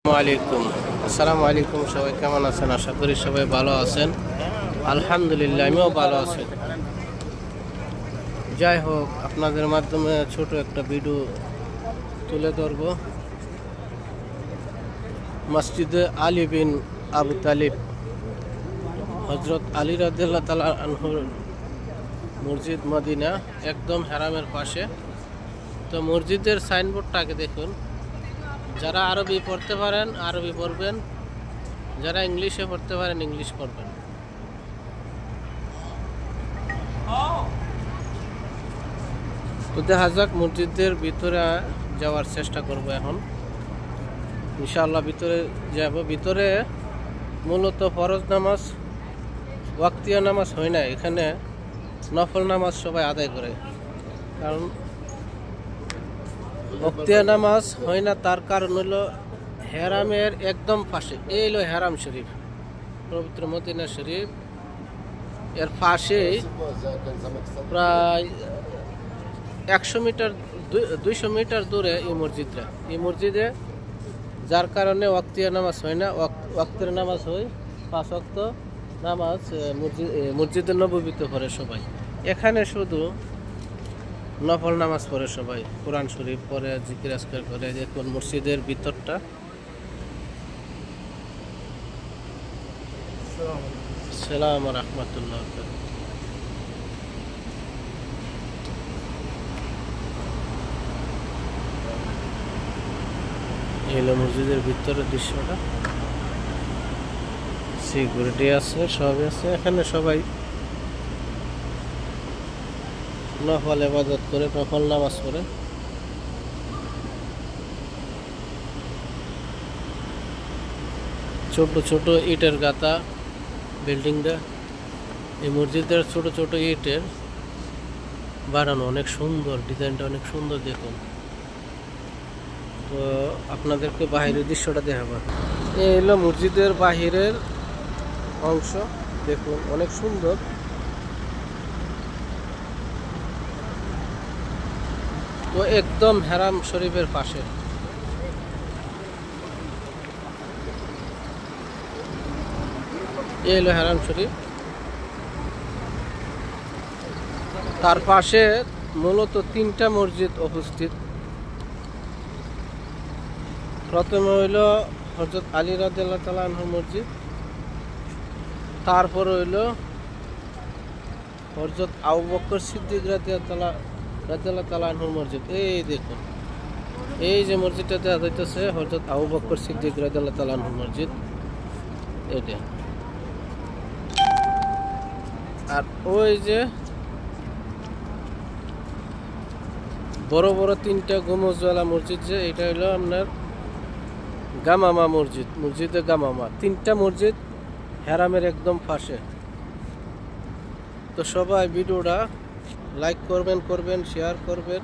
আসসালামু আলাইকুম। সবাই কেমন আছেন? আশা করি সবাই ভালো আছেন। আলহামদুলিল্লাহ, আমিও ভালো আছি। যাই হোক, আপনাদের মাধ্যমে ছোট একটা ভিডিও তুলে ধরব। মসজিদে আলী বিন আবু তালিব, হজরত আলী রাদিয়াল্লাহু তাআলা আনহুর মসজিদ মদিনা, একদম হারামের পাশে। তো মসজিদের সাইনবোর্ডটাকে দেখুন। যারা আরবি পড়তে পারেন আরবি পড়বেন, যারা ইংলিশে পড়তে পারেন ইংলিশ পড়বেন। তো দেখা যাক, মসজিদের ভিতরে যাওয়ার চেষ্টা করব এখন ইনশাআল্লাহ। ভিতরে যাব। ভিতরে মূলত ফরজ নামাজ, ওয়াক্তিয়া নামাজ হয় না এখানে, নফল নামাজ সবাই আদায় করে। কারণ ওয়াক্তিয়া নামাজ হয় না, তার কারণ হলো হেরামের একদম পাশে। এই হলো হেরাম শরীফ, পবিত্র মদিনা শরীফ। এর পাশেই প্রায় 100 মিটার 200 মিটার দূরে এই মসজিদটা। এই মসজিদে যার কারণে ওয়াক্তিয়া নামাজ হয় না, ওয়াক্তের নামাজ হয় 5 ওয়াক্ত নামাজ মসজিদে নববীতে পড়ে সবাই। এখানে শুধু নফল নামাজ পড়ে সবাই, কোরআন শরীফ পড়ে, জিকির আজকার করে। দেখুন মসজিদের ভিতরটা। আসসালামু রাহমাতুল্লাহ। এই হলো মসজিদের ভিতরের দৃশ্যটা। সিকিউরিটি আছে, সবই আছে এখানে। সবাই নফল ইবাদত করে, নফল নামাজ পড়ে। ছোট ছোট ইটের গাঁথা বিল্ডিংটা। এই মসজিদের ছোট ছোট ইটের বানানো, অনেক সুন্দর, ডিজাইনটা অনেক সুন্দর। দেখুন, তো আপনাদেরকে বাহিরের দৃশ্যটা দেখাবো। এই হলো মসজিদের বাহিরের অংশ। দেখুন অনেক সুন্দর। তো একদম হারাম শরীফের পাশে। এই হলো হারাম শরীফ। তার পাশে মূলত 3টা মসজিদ অবস্থিত। প্রথমে হইল হযরত আলী রাদিয়াল্লাহু তাআলা আনহুর মসজিদ, তারপর হইল হযরত আবু বকর সিদ্দিক রাদিয়াল্লাহু তাআলা আনহুর মসজিদ। এই দেখুন, এই যে মসজিদটা দেখা যাইতেছে হযরত আবু বকর সিদ্দিক রাদিয়াল্লাহু তাআলা আনহুর মসজিদ এটা। আর ওই যে বড় বড় 3টা গম্বুজওয়ালা মসজিদ, যে এটা হলো আপনার গামামা মসজিদ, মসজিদে গামামা। 3টা মসজিদ হারামের একদম পাশে। তো সবাই ভিডিওটা লাইক করবেন, শেয়ার করবেন।